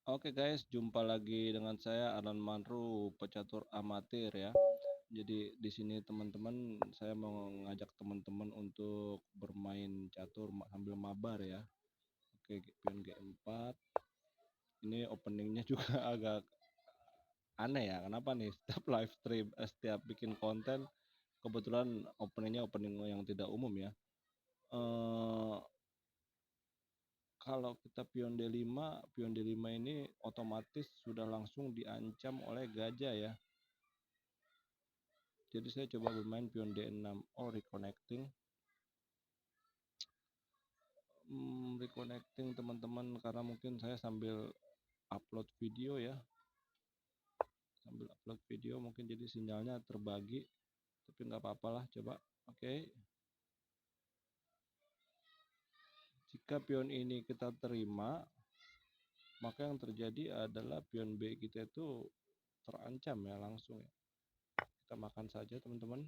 Oke guys, jumpa lagi dengan saya Alan Manru, pecatur amatir ya. Jadi di sini teman-teman, saya mau ngajak teman-teman untuk bermain catur sambil mabar ya. Oke, pion G4. Ini openingnya juga agak aneh ya. Kenapa nih? Setiap live stream, setiap bikin konten, kebetulan openingnya opening yang tidak umum ya. Eh, Kalau kita pion D5 ini otomatis sudah langsung diancam oleh gajah ya. Jadi saya coba bermain pion D6. Oh, reconnecting. Reconnecting teman-teman karena mungkin saya sambil upload video ya. Sambil upload video mungkin jadi sinyalnya terbagi. Tapi nggak apa-apa lah, coba. Oke. Jika pion ini kita terima, maka yang terjadi adalah pion B kita itu terancam ya langsung ya. Kita makan saja teman-teman.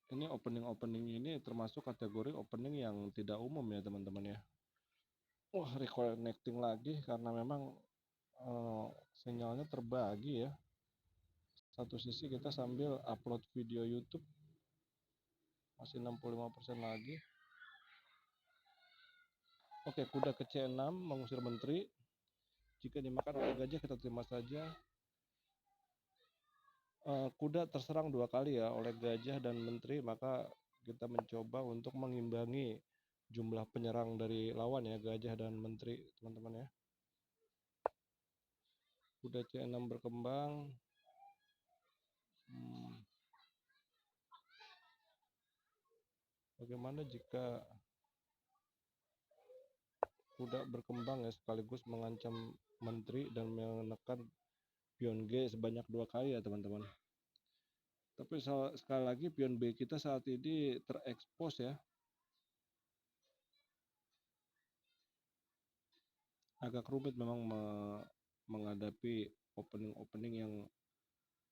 Ini opening ini termasuk kategori opening yang tidak umum ya teman-teman ya. Wah, reconnecting lagi karena memang sinyalnya terbagi ya. Satu sisi kita sambil upload video YouTube, masih 65% lagi. Oke, kuda ke C6 mengusir menteri. Jika dimakan oleh gajah kita terima saja. Kuda terserang 2 kali ya oleh gajah dan menteri, maka kita mencoba untuk mengimbangi jumlah penyerang dari lawan ya, gajah dan menteri teman-teman ya. Kuda C6 berkembang. Bagaimana jika kuda berkembang ya sekaligus mengancam menteri dan menekan pion G sebanyak 2 kali ya teman-teman. Tapi sekali lagi pion B kita saat ini terekspos ya. Agak rumit memang menghadapi opening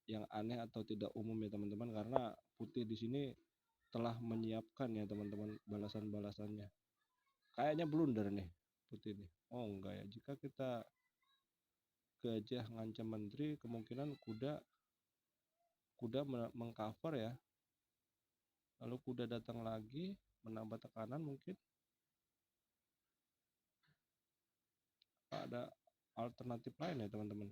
yang aneh atau tidak umum ya teman-teman, karena putih di sini telah menyiapkan ya teman-teman balasan-balasannya. Kayaknya blunder nih putih nih. Oh enggak ya. Jika kita gajah ngancam menteri, kemungkinan kuda mengcover ya. Lalu kuda datang lagi menambah tekanan, mungkin ada alternatif lain ya teman-teman.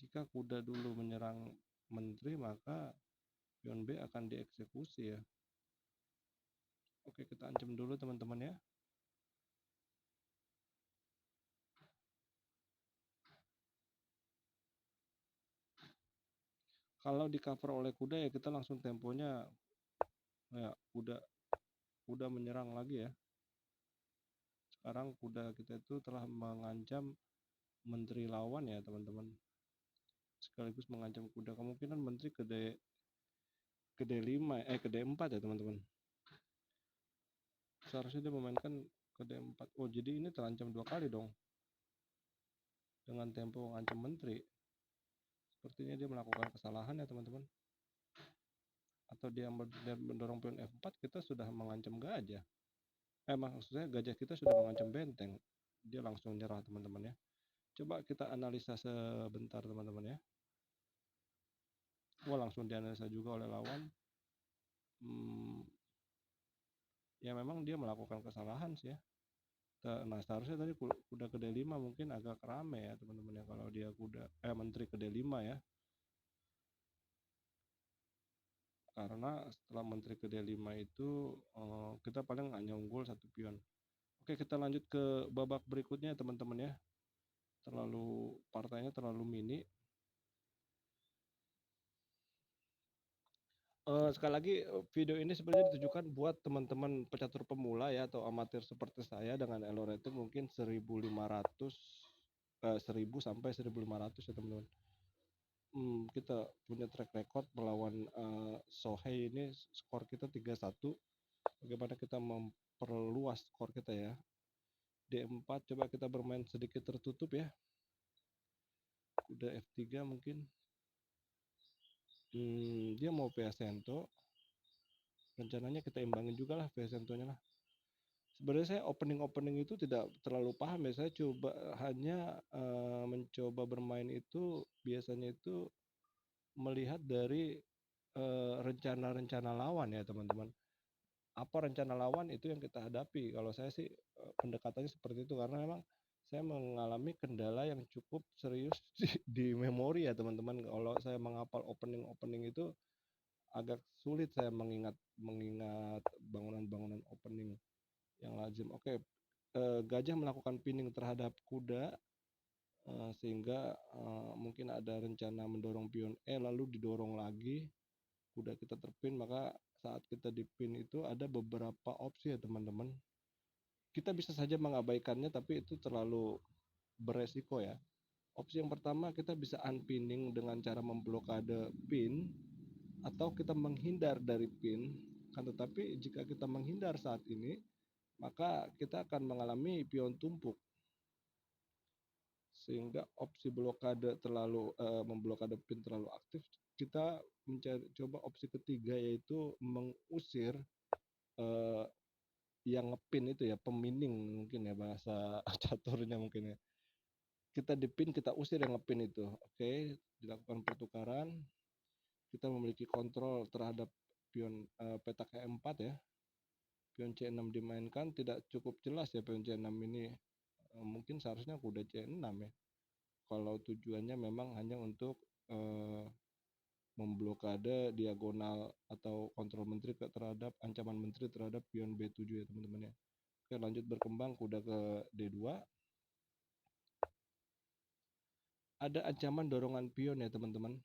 Jika kuda dulu menyerang menteri, maka pion B akan dieksekusi ya. Oke, kita ancam dulu teman-teman ya. Kalau di cover oleh kuda ya kita langsung temponya ya, kuda menyerang lagi ya. Sekarang kuda kita itu telah mengancam menteri lawan ya teman-teman. Sekaligus mengancam kuda, kemungkinan menteri ke D5 ke D4 ya teman-teman. Seharusnya dia memainkan ke D4. Oh, jadi ini terancam 2 kali dong. Dengan tempo mengancam menteri. Sepertinya dia melakukan kesalahan ya teman-teman. Atau dia mendorong pion F4, kita sudah mengancam gajah. Maksudnya gajah kita sudah mengancam benteng. Dia langsung nyerah teman-teman ya. Coba kita analisa sebentar teman-teman ya. Wah, langsung dianalisa juga oleh lawan. Ya memang dia melakukan kesalahan sih ya. Nah, seharusnya tadi kuda ke D5 mungkin agak rame ya teman-teman ya, kalau dia menteri ke D5 ya. Karena setelah menteri ke D5 itu kita paling hanya unggul 1 pion. Oke, kita lanjut ke babak berikutnya teman-teman ya. Partainya terlalu mini. Sekali lagi video ini sebenarnya ditujukan buat teman-teman pecatur pemula ya, atau amatir seperti saya dengan elo rating mungkin 1500 1000 sampai 1500 ya teman-teman. Kita punya track record melawan Sohei ini, skor kita 3-1. Bagaimana kita memperluas skor kita ya. D4 coba kita bermain sedikit tertutup ya. Kuda F3 mungkin. dia mau Piacento, rencananya kita imbangin juga lah Piacentonya lah. Sebenarnya saya opening itu tidak terlalu paham ya, saya coba hanya mencoba bermain itu biasanya itu melihat dari rencana-rencana lawan ya teman-teman. Apa rencana lawan itu yang kita hadapi. Kalau saya sih pendekatannya seperti itu karena memang saya mengalami kendala yang cukup serius di memori ya teman-teman. Kalau saya menghafal opening itu agak sulit saya mengingat mengingat bangunan-bangunan opening yang lazim. Oke, gajah melakukan pinning terhadap kuda, sehingga mungkin ada rencana mendorong pion E lalu didorong lagi, kuda kita terpin, maka saat kita dipin itu ada beberapa opsi ya teman-teman. Kita bisa saja mengabaikannya tapi itu terlalu beresiko ya. Opsi yang pertama kita bisa unpinning dengan cara memblokade pin atau kita menghindar dari pin. Kan tetapi jika kita menghindar saat ini, maka kita akan mengalami pion tumpuk. Sehingga opsi blokade memblokade pin terlalu aktif, kita coba opsi ketiga yaitu mengusir yang ngepin itu ya, pemining mungkin ya bahasa caturnya mungkin ya. Kita dipin, kita usir yang ngepin itu. Oke, dilakukan pertukaran. Kita memiliki kontrol terhadap pion petak E4 ya. Pion C6 dimainkan, tidak cukup jelas ya pion C6 ini. Mungkin seharusnya kuda C6 ya. Kalau tujuannya memang hanya untuk memblokade diagonal atau kontrol menteri terhadap ancaman menteri terhadap pion B7 ya teman-teman ya. Oke, lanjut berkembang kuda ke D2. Ada ancaman dorongan pion ya teman-teman.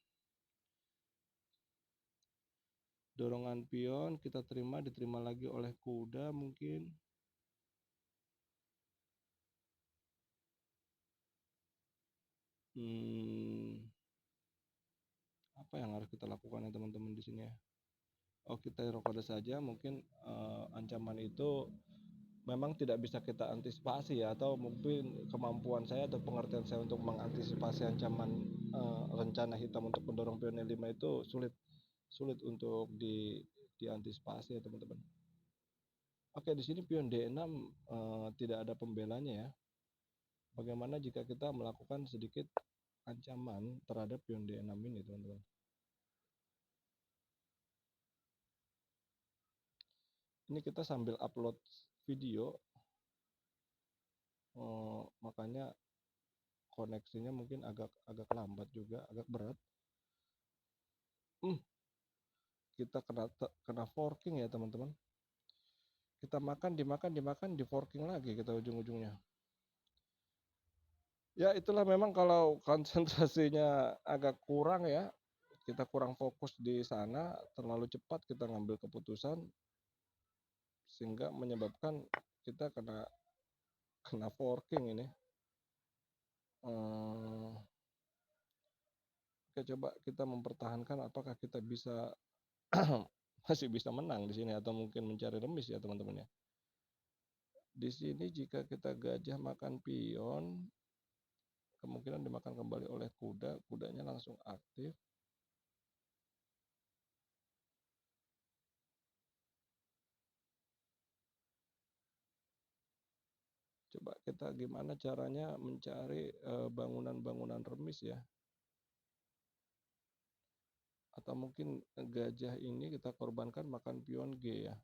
Dorongan pion kita diterima lagi oleh kuda mungkin. Apa yang harus kita lakukan ya teman-teman di sini ya? Oh, kita rokode saja. Mungkin ancaman itu memang tidak bisa kita antisipasi ya, atau mungkin kemampuan saya atau pengertian saya untuk mengantisipasi ancaman rencana hitam untuk mendorong pion E5 itu sulit untuk diantisipasi ya teman-teman. Oke, di sini pion D6 tidak ada pembelanya ya. Bagaimana jika kita melakukan sedikit ancaman terhadap pion D6 ini teman-teman? Ini kita sambil upload video, makanya koneksinya mungkin agak lambat juga, agak berat. Kita kena forking ya teman-teman. Kita dimakan, di forking lagi kita ujung-ujungnya. Ya itulah memang kalau konsentrasinya agak kurang ya, kita kurang fokus di sana, terlalu cepat kita ngambil keputusan, sehingga menyebabkan kita kena forking ini. Oke, coba kita mempertahankan apakah kita bisa masih bisa menang di sini atau mungkin mencari remis ya teman-teman ya. Di sini jika kita gajah makan pion, kemungkinan dimakan kembali oleh kuda, kudanya langsung aktif. Coba kita gimana caranya mencari bangunan-bangunan remis ya. Atau mungkin gajah ini kita korbankan makan pion G ya.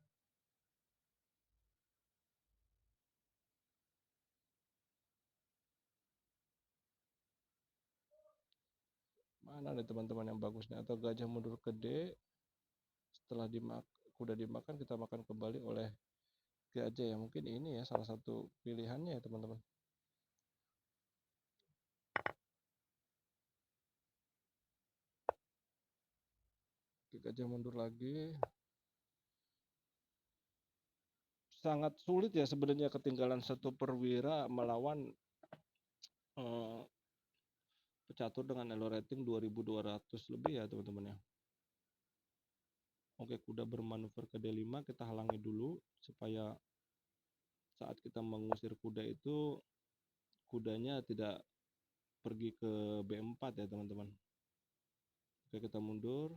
Mana nih teman-teman yang bagusnya? Atau gajah mundur ke D, setelah kuda dimakan, kita makan kembali oleh gajah ya. Mungkin ini ya salah satu pilihannya ya teman-teman. Gajah mundur lagi. Sangat sulit ya sebenarnya ketinggalan satu perwira melawan pecatur dengan elo rating 2200 lebih ya teman-teman ya. Oke, kuda bermanuver ke D5, kita halangi dulu supaya saat kita mengusir kuda itu kudanya tidak pergi ke B4 ya teman-teman. Oke, kita mundur.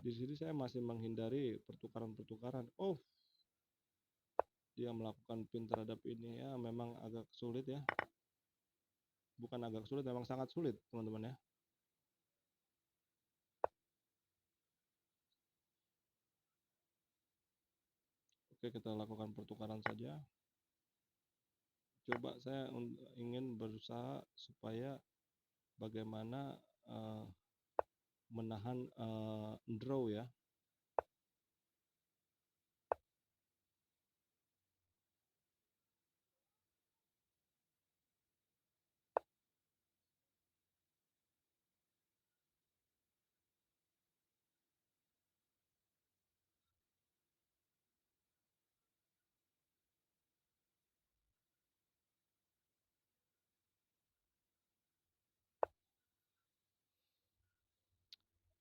Di sini saya masih menghindari pertukaran-pertukaran. Oh, dia melakukan pin terhadap ini ya, memang agak sulit ya. Bukan agak sulit, memang sangat sulit, teman-teman ya. Oke, kita lakukan pertukaran saja. Coba saya ingin berusaha supaya bagaimana menahan draw ya.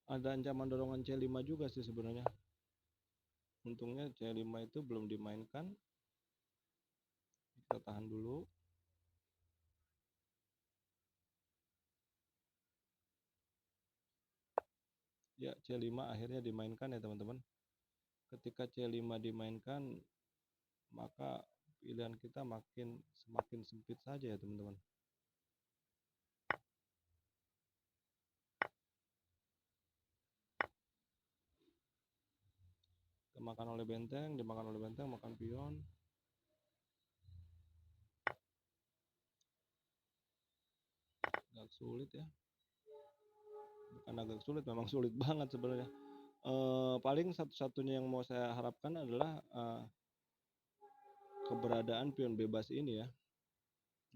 Ada ancaman dorongan C5 juga sih sebenarnya. Untungnya C5 itu belum dimainkan. Kita tahan dulu. Ya, C5 akhirnya dimainkan ya teman-teman. Ketika C5 dimainkan, maka pilihan kita semakin sempit saja ya teman-teman. Dimakan oleh benteng, makan pion. Agak sulit ya. Bukan agak sulit, memang sulit banget sebenarnya. Paling satu-satunya yang mau saya harapkan adalah keberadaan pion bebas ini ya.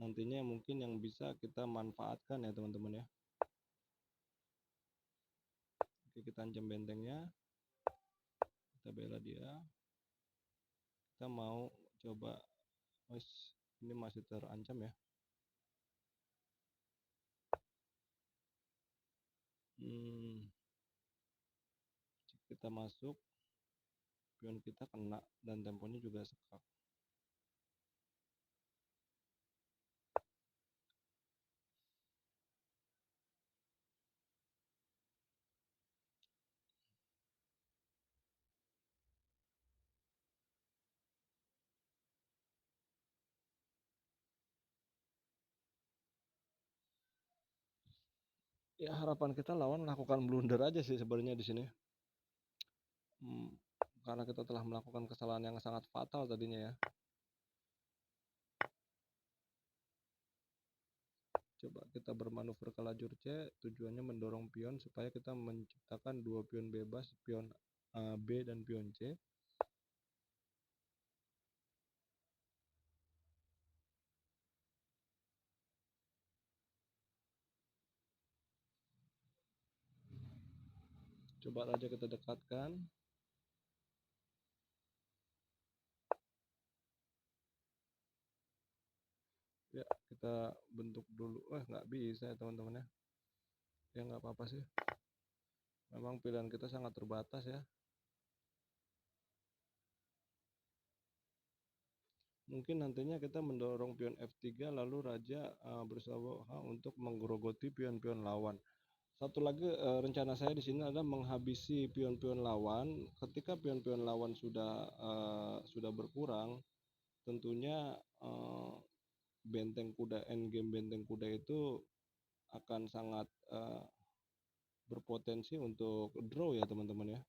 Nantinya mungkin yang bisa kita manfaatkan ya teman-teman ya. Oke, kita ancam bentengnya. Kita bela dia. Kita mau coba, ini masih terancam ya. Kita masuk, pion kita kena dan temponya juga sekak. Ya harapan kita lawan melakukan blunder aja sih sebenarnya di sini. Karena kita telah melakukan kesalahan yang sangat fatal tadinya ya. Coba kita bermanuver ke lajur C, tujuannya mendorong pion supaya kita menciptakan dua pion bebas, pion B dan pion C. Coba raja kita dekatkan. Ya, kita bentuk dulu. Nggak bisa ya teman-teman ya. Ya nggak apa-apa sih. Memang pilihan kita sangat terbatas ya. Mungkin nantinya kita mendorong pion F3 lalu raja berusaha untuk menggerogoti pion-pion lawan. Satu lagi rencana saya di sini adalah menghabisi pion-pion lawan. Ketika pion-pion lawan sudah berkurang, tentunya benteng kuda, endgame benteng kuda itu akan sangat berpotensi untuk draw ya teman-teman ya.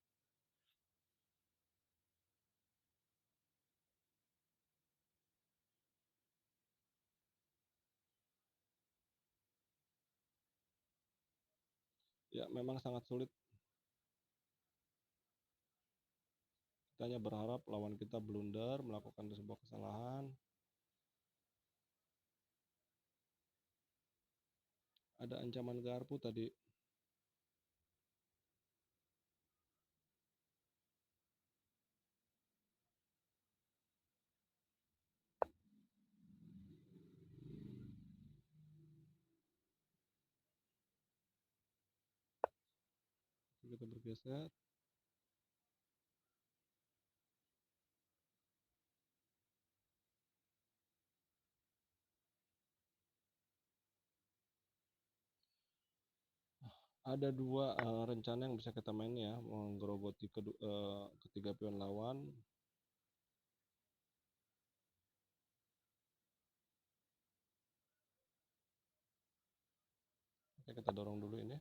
Ya memang sangat sulit. Kita hanya berharap lawan kita blunder, melakukan sebuah kesalahan. Ada ancaman garpu tadi. Kita bergeser. Ada 2 rencana yang bisa kita main ya, menggerogoti ketiga pion lawan. Oke, kita dorong dulu ini.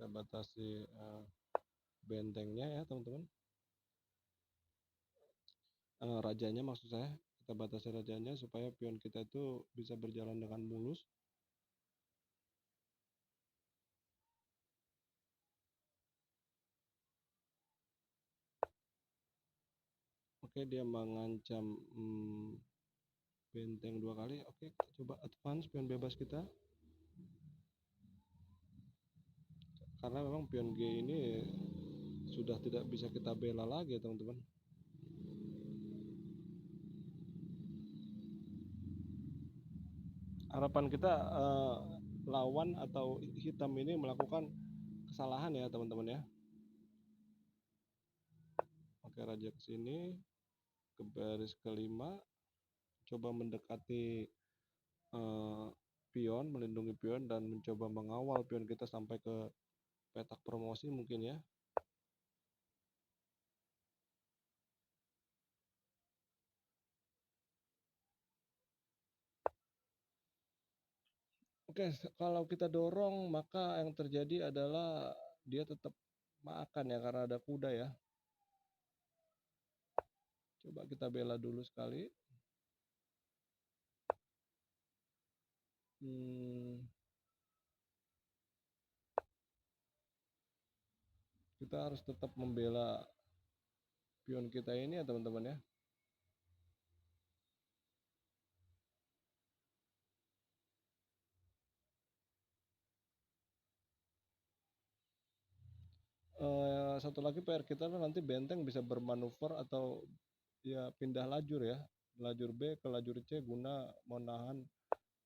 Kita batasi bentengnya ya teman-teman. Rajanya maksud saya, kita batasi rajanya supaya pion kita itu bisa berjalan dengan mulus. Oke, dia mengancam benteng 2 kali. Oke, kita coba advance pion bebas kita. Karena memang pion G ini sudah tidak bisa kita bela lagi ya teman-teman. Harapan kita lawan atau hitam ini melakukan kesalahan ya teman-teman ya. Oke, raja ke sini ke baris kelima, coba mendekati pion, melindungi pion dan mencoba mengawal pion kita sampai ke petak promosi mungkin ya. Oke, kalau kita dorong maka yang terjadi adalah dia tetap makan ya karena ada kuda ya. Coba kita bela dulu sekali. Kita harus tetap membela pion kita ini ya teman-teman ya. Satu lagi PR kita nanti benteng bisa bermanuver atau ya pindah lajur ya, lajur B ke lajur C guna menahan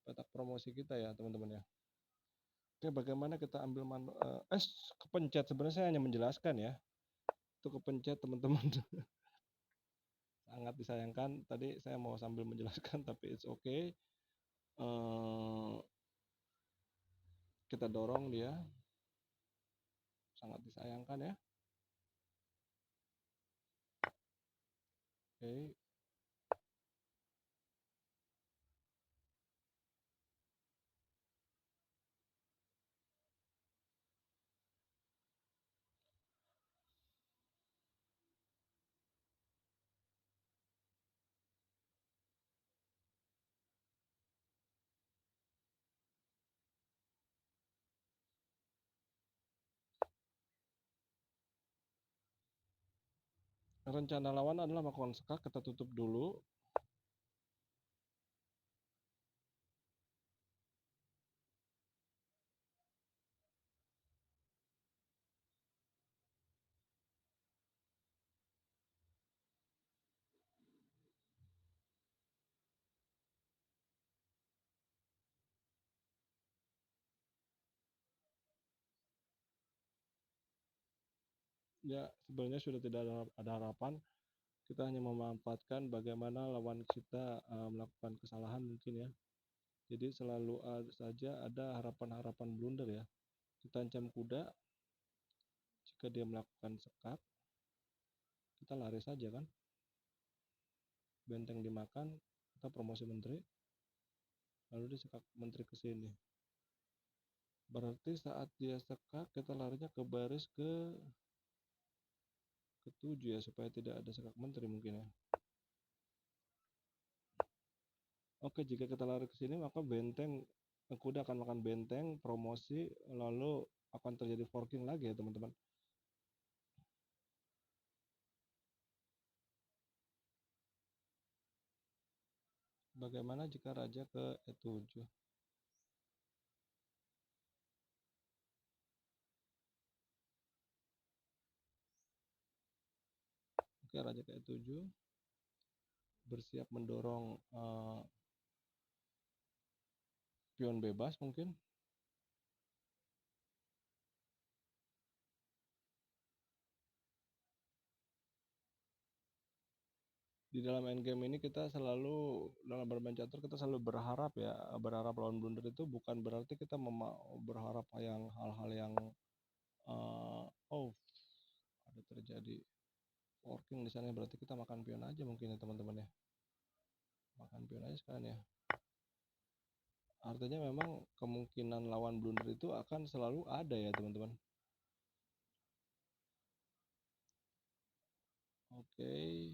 petak promosi kita ya teman-teman ya. Oke, bagaimana kita ambil kepencet, sebenarnya saya hanya menjelaskan ya, itu kepencet teman-teman. Sangat disayangkan, tadi saya mau sambil menjelaskan tapi it's okay. Kita dorong dia, sangat disayangkan ya. Oke. Rencana lawan adalah melakukan skak, kita tutup dulu. Ya, sebenarnya sudah tidak ada harapan. Kita hanya memanfaatkan bagaimana lawan kita melakukan kesalahan mungkin ya. Jadi selalu saja ada harapan-harapan blunder ya. Kita ancam kuda, jika dia melakukan sekak, kita lari saja kan. Benteng dimakan, kita promosi menteri, lalu dia sekak menteri ke sini. Berarti saat dia sekak, kita larinya ke baris ke-7 ya, supaya tidak ada sekak menteri mungkin ya. Oke, jika kita lari ke sini maka kuda akan makan benteng, promosi, lalu akan terjadi forking lagi ya teman-teman. Bagaimana jika raja ke E7? Oke, raja ke E7 bersiap mendorong pion bebas mungkin. Di dalam endgame ini kita selalu dalam bermain catur kita selalu berharap ya, berharap lawan blunder itu bukan berarti kita berharap yang hal-hal yang, oh ada terjadi forking di sana berarti kita makan pion aja mungkin ya teman-teman ya. Makan pion aja sekalian ya. Artinya memang kemungkinan lawan blunder itu akan selalu ada ya teman-teman. Oke.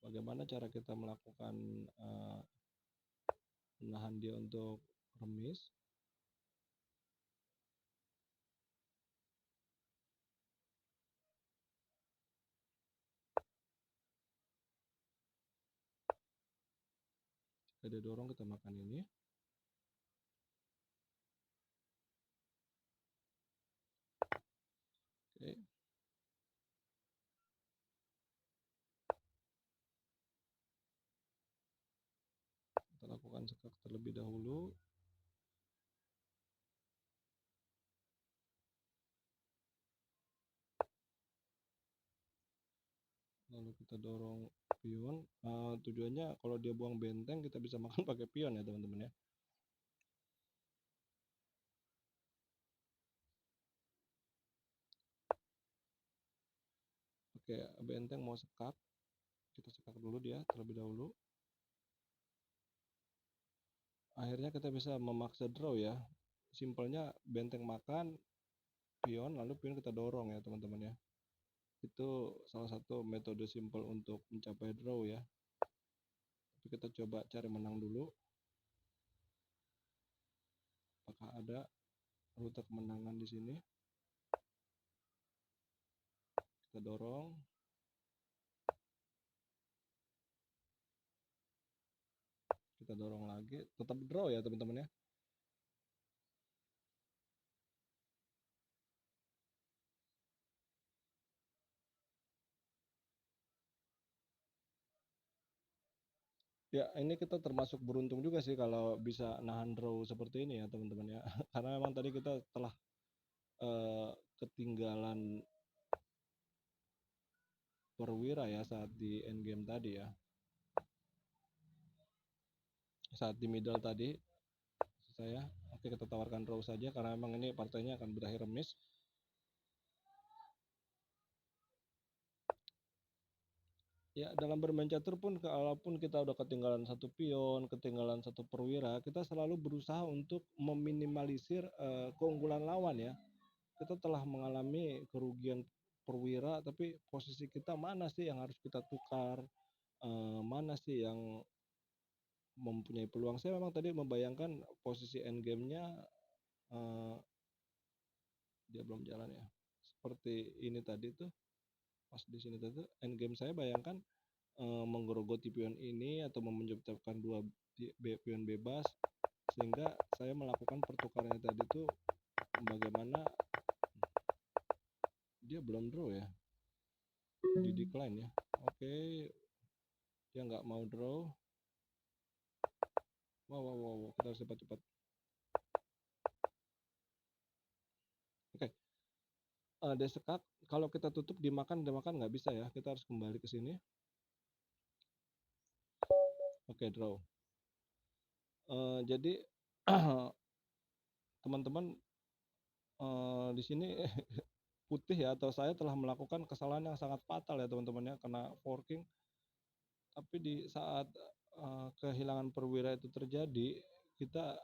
Bagaimana cara kita melakukan menahan dia untuk remis? Jika dia dorong kita makan ini. Oke. Kita lakukan sekak terlebih dahulu. Lalu kita dorong pion. Tujuannya kalau dia buang benteng kita bisa makan pakai pion ya teman-teman ya. Oke, benteng mau sekak. Kita sekak dulu dia terlebih dahulu. Akhirnya kita bisa memaksa draw ya. Simpelnya benteng makan pion lalu pion kita dorong ya teman-teman ya. Itu salah satu metode simpel untuk mencapai draw ya. Tapi kita coba cari menang dulu. Apakah ada rute kemenangan di sini? Kita dorong. Kita dorong lagi. Tetap draw ya teman-teman ya. Ya, ini kita termasuk beruntung juga sih kalau bisa nahan draw seperti ini ya teman-teman ya. Karena memang tadi kita telah ketinggalan perwira ya saat di endgame tadi ya. Saat di middle tadi saya, oke kita tawarkan draw saja karena memang ini partainya akan berakhir remis. Ya, dalam bermain catur pun kalaupun kita udah ketinggalan satu pion, ketinggalan satu perwira, kita selalu berusaha untuk meminimalisir keunggulan lawan ya. Kita telah mengalami kerugian perwira, tapi posisi kita mana sih yang harus kita tukar, mana sih yang mempunyai peluang. Saya memang tadi membayangkan posisi endgame-nya dia belum jalan ya. Seperti ini tadi tuh, pas di sini tuh endgame saya bayangkan menggerogoti pion ini atau menciptakan dua pion bebas sehingga saya melakukan pertukarannya tadi tuh bagaimana dia belum draw ya di decline ya. Oke, dia nggak mau draw. Wow, kita harus cepat-cepat. Oke, dia sekak. Kalau kita tutup dimakan nggak bisa ya. Kita harus kembali ke sini. Oke, draw. Jadi teman-teman di sini putih ya atau saya telah melakukan kesalahan yang sangat fatal ya teman-teman ya kena forking. Tapi di saat kehilangan perwira itu terjadi, kita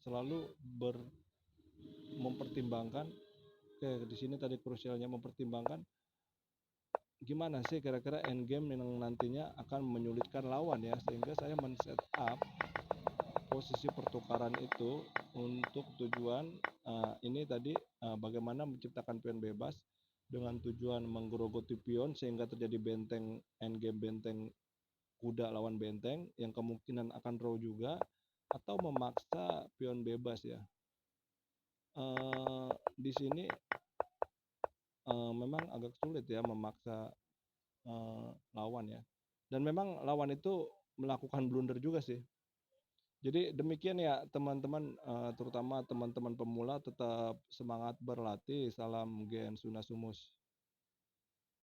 selalu mempertimbangkan. Oke, di sini tadi krusialnya mempertimbangkan gimana sih kira-kira endgame yang nantinya akan menyulitkan lawan ya, sehingga saya men-set up posisi pertukaran itu untuk tujuan ini tadi bagaimana menciptakan pion bebas dengan tujuan menggerogoti pion sehingga terjadi benteng endgame benteng kuda lawan benteng yang kemungkinan akan draw juga atau memaksa pion bebas ya. Di sini memang agak sulit ya memaksa lawan ya. dan memang lawan itu melakukan blunder juga sih. Jadi demikian ya teman-teman, terutama teman-teman pemula tetap semangat berlatih, salam Gen Suna Sumus.